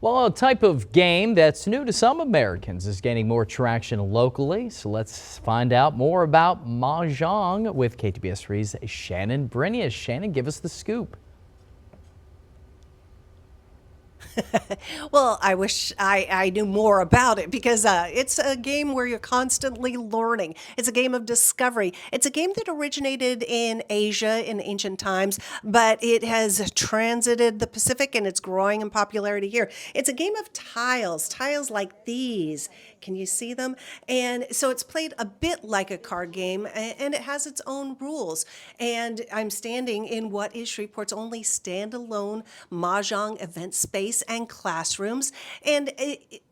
Well, a type of game that's new to some Americans is gaining more traction locally. So let's find out more about Mahjong with KTBS 3's Shannon Brinius. Shannon, give us the scoop. Well, I wish I knew more about it because it's a game where you're constantly learning. It's a game of discovery. It's a game that originated in Asia in ancient times, but it has transited the Pacific and it's growing in popularity here. It's a game of tiles like these. Can you see them? And so it's played a bit like a card game and it has its own rules. And I'm standing in what is Shreveport's only standalone Mahjong event space and classrooms. And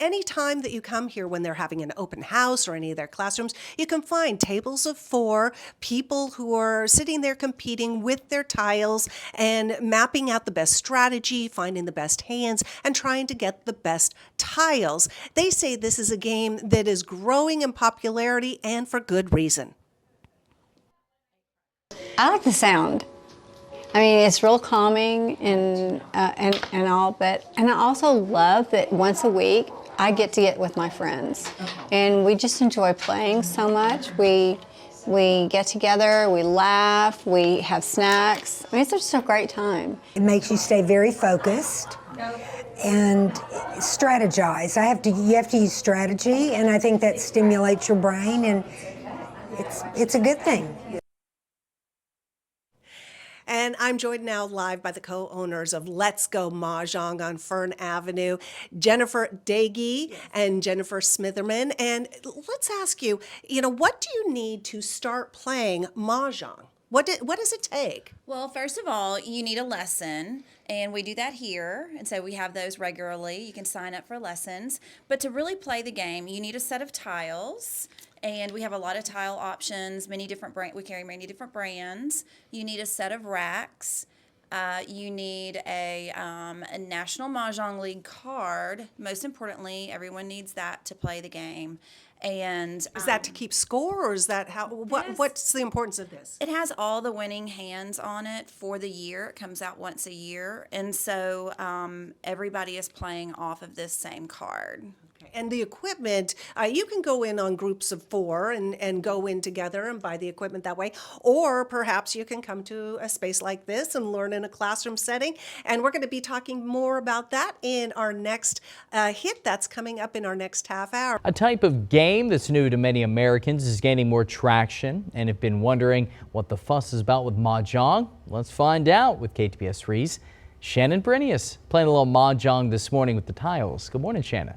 any time that you come here when they're having an open house or any of their classrooms, you can find tables of 4, people who are sitting there competing with their tiles and mapping out the best strategy, finding the best hands, and trying to get the best tiles. They say this is a game that is growing in popularity and for good reason. I like the sound. I mean, it's real calming and all, and I also love that once a week I get to get with my friends, and we just enjoy playing so much. We get together, we laugh, we have snacks. I mean, it's just a great time. It makes you stay very focused and strategize. You have to use strategy, and I think that stimulates your brain, and it's a good thing. And I'm joined now live by the co-owners of Let's Go Mahjong on Fern Avenue, Jennifer Dagey and Jennifer Smitherman. And let's ask you, what do you need to start playing Mahjong? What does it take? Well, first of all, you need a lesson, and we do that here, and so we have those regularly. You can sign up for lessons. But to really play the game, you need a set of tiles, and we have a lot of tile options, we carry many different brands. You need a set of racks. You need a National Mahjong League card. Most importantly, everyone needs that to play the game. And is that to keep score, or is that what's the importance of this? It has all the winning hands on it for the year. It comes out once a year, and so everybody is playing off of this same card. And the equipment, you can go in on groups of 4 and go in together and buy the equipment that way. Or perhaps you can come to a space like this and learn in a classroom setting. And we're going to be talking more about that in our next hit that's coming up in our next half hour. A type of game that's new to many Americans is gaining more traction. And have been wondering what the fuss is about with Mahjong? Let's find out with KTBS 3's Shannon Brinius, playing a little Mahjong this morning with the tiles. Good morning, Shannon.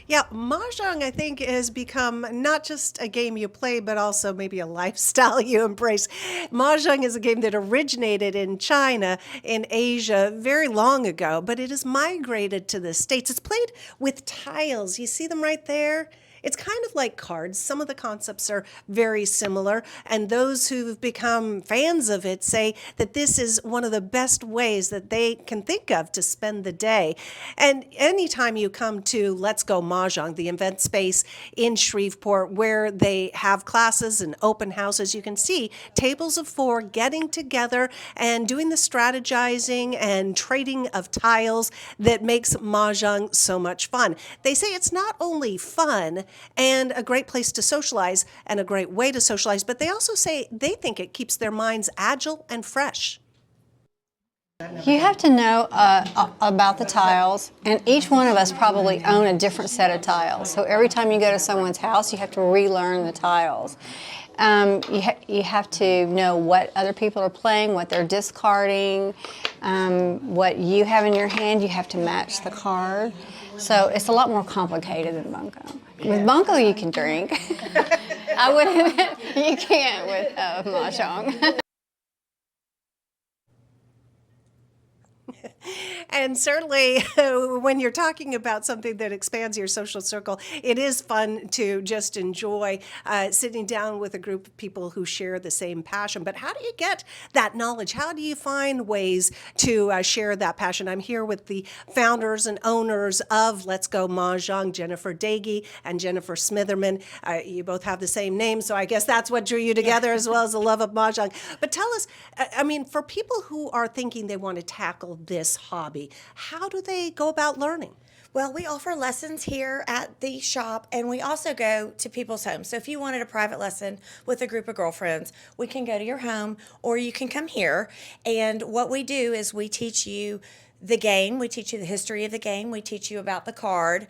Yeah, Mahjong, I think, has become not just a game you play, but also maybe a lifestyle you embrace. Mahjong is a game that originated in China, in Asia, very long ago, but it has migrated to the States. It's played with tiles. You see them right there? It's kind of like cards. Some of the concepts are very similar, and those who've become fans of it say that this is one of the best ways that they can think of to spend the day. And anytime you come to Let's Go Mahjong, the event space in Shreveport, where they have classes and open houses, you can see tables of 4 getting together and doing the strategizing and trading of tiles that makes Mahjong so much fun. They say it's not only fun and a great place to socialize and a great way to socialize, but they also say they think it keeps their minds agile and fresh. You have to know about the tiles, and each one of us probably own a different set of tiles. So every time you go to someone's house, you have to relearn the tiles. You have to know what other people are playing, what they're discarding, what you have in your hand. You have to match the card. So it's a lot more complicated than Bunko. With Bunko, you can drink. I wouldn't. You can't with Mahjong. And certainly, when you're talking about something that expands your social circle, it is fun to just enjoy sitting down with a group of people who share the same passion. But how do you get that knowledge? How do you find ways to share that passion? I'm here with the founders and owners of Let's Go Mahjong, Jennifer Dagey and Jennifer Smitherman. You both have the same name, so I guess that's what drew you together, as well as the love of Mahjong. But tell us, I mean, for people who are thinking they want to tackle this hobby, how do they go about learning? Well, we offer lessons here at the shop, and we also go to people's homes. So if you wanted a private lesson with a group of girlfriends, we can go to your home, or you can come here. And what we do is we teach you the game, we teach you the history of the game, we teach you about the card,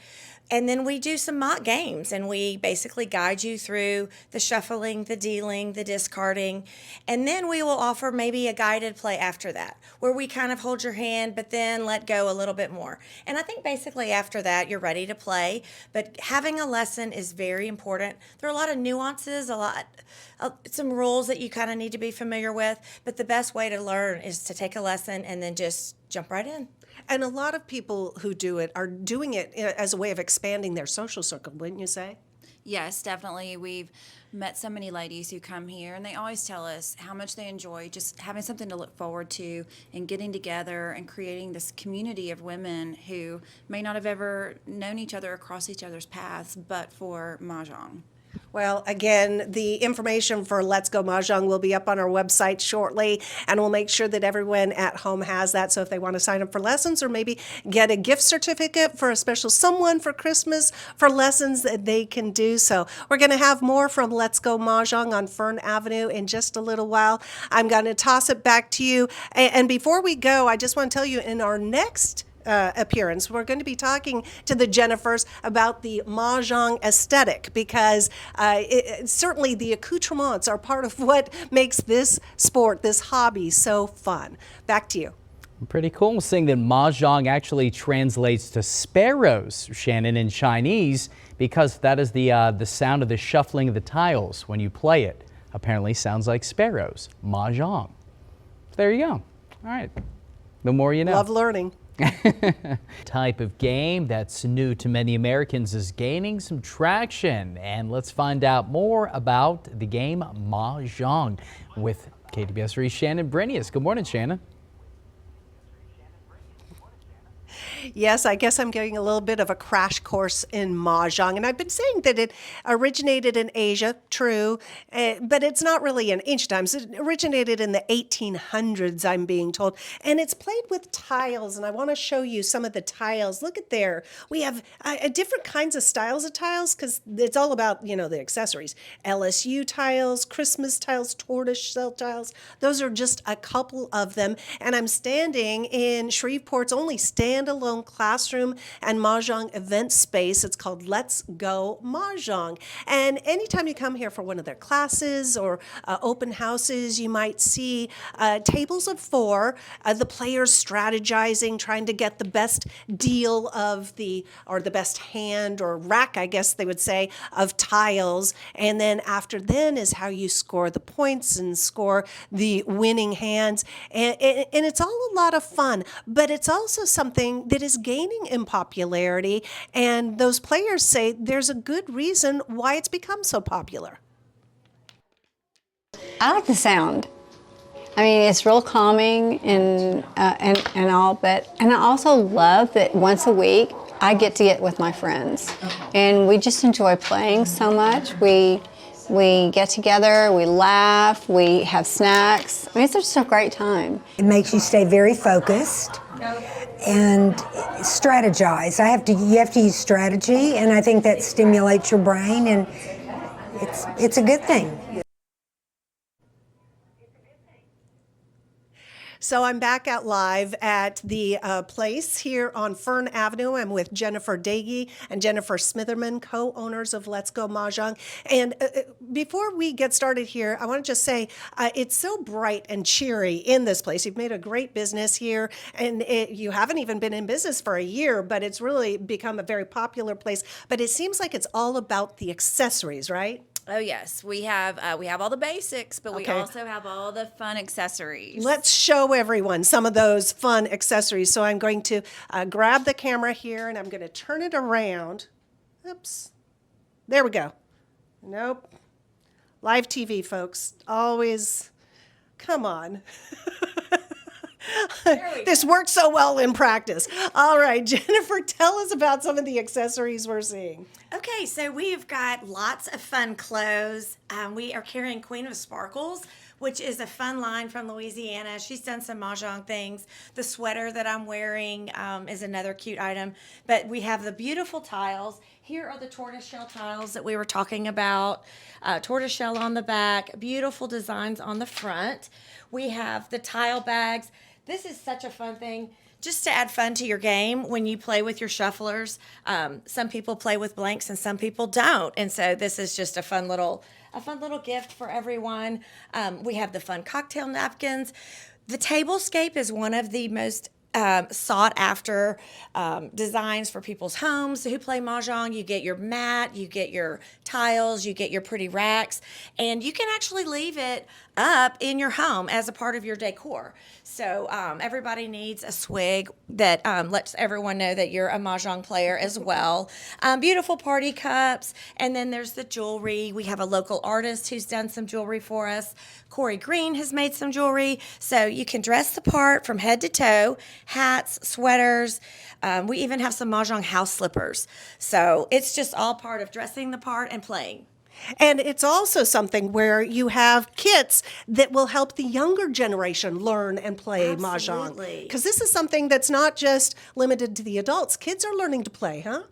and then we do some mock games, and we basically guide you through the shuffling, the dealing, the discarding, and then we will offer maybe a guided play after that, where we kind of hold your hand, but then let go a little bit more. And I think basically after that, you're ready to play, but having a lesson is very important. There are a lot of nuances, some rules that you kind of need to be familiar with, but the best way to learn is to take a lesson and then just jump right in. And a lot of people who do it are doing it as a way of expanding their social circle, wouldn't you say? Yes, definitely. We've met so many ladies who come here, and they always tell us how much they enjoy just having something to look forward to and getting together and creating this community of women who may not have ever known each other or crossed each other's paths but for Mahjong. Well, again, the information for Let's Go Mahjong will be up on our website shortly, and we'll make sure that everyone at home has that. So if they want to sign up for lessons or maybe get a gift certificate for a special someone for Christmas for lessons, that they can do so. We're going to have more from Let's Go Mahjong on Fern Avenue in just a little while. I'm going to toss it back to you. And before we go, I just want to tell you, in our next appearance, we're going to be talking to the Jennifers about the Mahjong aesthetic, because certainly the accoutrements are part of what makes this sport, this hobby, so fun. Back to you. Pretty cool. Saying that Mahjong actually translates to sparrows, Shannon, in Chinese, because that is the sound of the shuffling of the tiles when you play it. Apparently sounds like sparrows. Mahjong. There you go. All right. The more you know. Love learning. Type of game that's new to many Americans is gaining some traction, and let's find out more about the game Mahjong with KTBS 3's Shannon Brenius. Good morning, Shannon. Yes, I guess I'm getting a little bit of a crash course in Mahjong. And I've been saying that it originated in Asia, true, but it's not really in ancient times. It originated in the 1800s, I'm being told. And it's played with tiles, and I want to show you some of the tiles. Look at there. We have different kinds of styles of tiles, because it's all about, you know, the accessories. LSU tiles, Christmas tiles, tortoiseshell tiles. Those are just a couple of them. And I'm standing in Shreveport's only standalone classroom and Mahjong event space. It's called Let's Go Mahjong. And anytime you come here for one of their classes or open houses, you might see tables of four, the players strategizing, trying to get the best deal of the best hand or rack, I guess they would say, of tiles. And then after then is how you score the points and score the winning hands. And it's all a lot of fun, but it's also something that is gaining in popularity, and those players say there's a good reason why it's become so popular. I like the sound. I mean, it's real calming and all, and I also love that once a week I get to get with my friends, and we just enjoy playing so much. We get together, we laugh, we have snacks. I mean, it's just a great time. It makes you stay very focused and strategize. You have to use strategy, and I think that stimulates your brain, and it's a good thing. So I'm back out live at the place here on Fern Avenue. I'm with Jennifer Dagey and Jennifer Smitherman, co-owners of Let's Go Mahjong. And before we get started here, I want to just say it's so bright and cheery in this place. You've made a great business here, and you haven't even been in business for a year, but it's really become a very popular place. But it seems like it's all about the accessories, right? Oh yes, we have all the basics, but we Okay. also have all the fun accessories. Let's show everyone some of those fun accessories. So I'm going to grab the camera here and I'm going to turn it around. Oops. There we go. Nope. Live TV, folks. Always, come on. This works so well in practice. All right, Jennifer, tell us about some of the accessories we're seeing. Okay, so we've got lots of fun clothes. We are carrying Queen of Sparkles, which is a fun line from Louisiana. She's done some Mahjong things. The sweater that I'm wearing is another cute item. But we have the beautiful tiles. Here are the tortoiseshell tiles that we were talking about. Tortoiseshell on the back, beautiful designs on the front. We have the tile bags. This is such a fun thing. Just to add fun to your game when you play with your shufflers. Some people play with blanks and some people don't. And so this is just a fun little gift for everyone. We have the fun cocktail napkins. The tablescape is one of the most sought after designs for people's homes who play Mahjong. You get your mat, you get your tiles, you get your pretty racks, and you can actually leave it up in your home as a part of your decor. So everybody needs a swig that lets everyone know that you're a Mahjong player as well. Beautiful party cups, and then there's the jewelry. We have a local artist who's done some jewelry for us. Corey Green has made some jewelry, so you can dress the part from head to toe, hats, sweaters. We even have some Mahjong house slippers. So it's just all part of dressing the part and playing. And it's also something where you have kits that will help the younger generation learn and play Mahjong. Absolutely. Because this is something that's not just limited to the adults. Kids are learning to play, huh?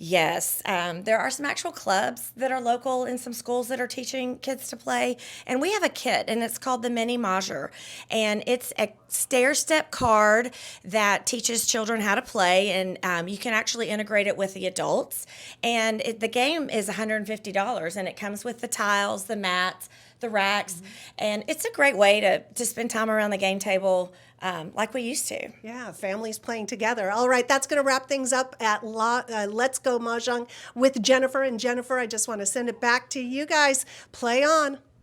Yes, there are some actual clubs that are local in some schools that are teaching kids to play. And we have a kit, and it's called the Mini Mahjong. And it's a stair-step card that teaches children how to play, and you can actually integrate it with the adults. And the game is $150, and it comes with the tiles, the mats, the racks. And it's a great way to spend time around the game table like we used to. Yeah, families playing together. All right, that's going to wrap things up at Let's Go Mahjong with Jennifer. And Jennifer, I just want to send it back to you guys. Play on.